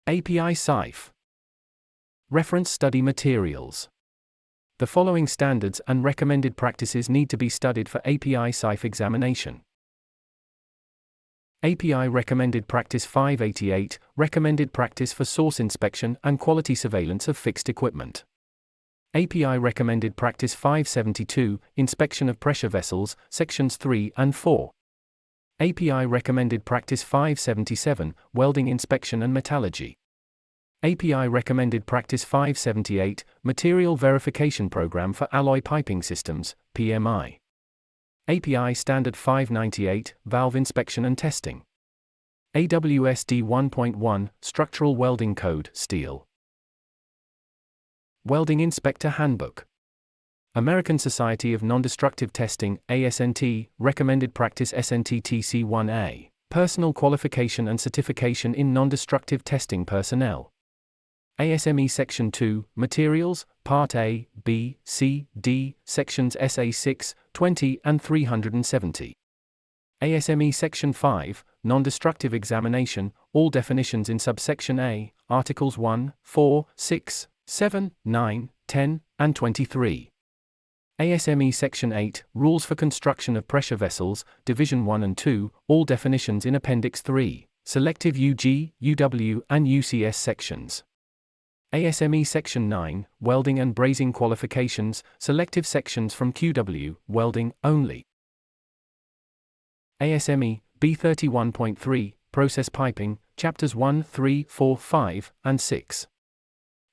API SIFE. Reference study materials. The following standards and recommended practices need to be studied for API SIFE examination. API Recommended Practice 588, Recommended Practice for Source Inspection and Quality Surveillance of Fixed Equipment. API Recommended Practice 572, Inspection of Pressure Vessels, Sections 3 and 4. API Recommended Practice 577, Welding Inspection and Metallurgy. API Recommended Practice 578, Material Verification Program for Alloy Piping Systems, PMI. API Standard 598, Valve Inspection and Testing. AWSD 1.1, Structural Welding Code, Steel. Welding Inspector Handbook. American Society of Non-Destructive Testing, ASNT, Recommended Practice SNT TC1A, Personal Qualification and Certification in Non-Destructive Testing Personnel. ASME Section 2, Materials, Part A, B, C, D, Sections SA 6, 20 and 370. ASME Section 5, Non-Destructive Examination, all definitions in Subsection A, Articles 1, 4, 6, 7, 9, 10, and 23. ASME Section 8, Rules for Construction of Pressure Vessels, Division 1 and 2, all definitions in Appendix 3, Selective UG, UW, and UCS sections. ASME Section 9, Welding and Brazing Qualifications, selective sections from QW, Welding, only. ASME, B31.3, Process Piping, Chapters 1, 3, 4, 5, and 6.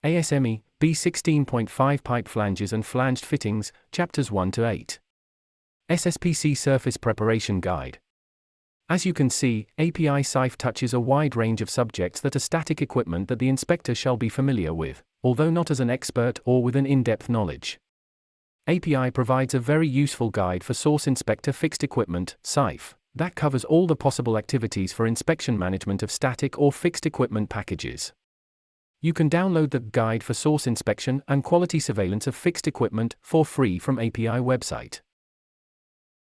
ASME, B16.5 Pipe Flanges and Flanged Fittings, Chapters 1 to 8. SSPC Surface Preparation Guide. As you can see, API SIFE touches a wide range of subjects that are static equipment that the inspector shall be familiar with, although not as an expert or with an in-depth knowledge. API provides a very useful guide for Source Inspector Fixed Equipment, SIFE, that covers all the possible activities for inspection management of static or fixed equipment packages. You can download the Guide for Source Inspection and Quality Surveillance of Fixed Equipment for free from API website.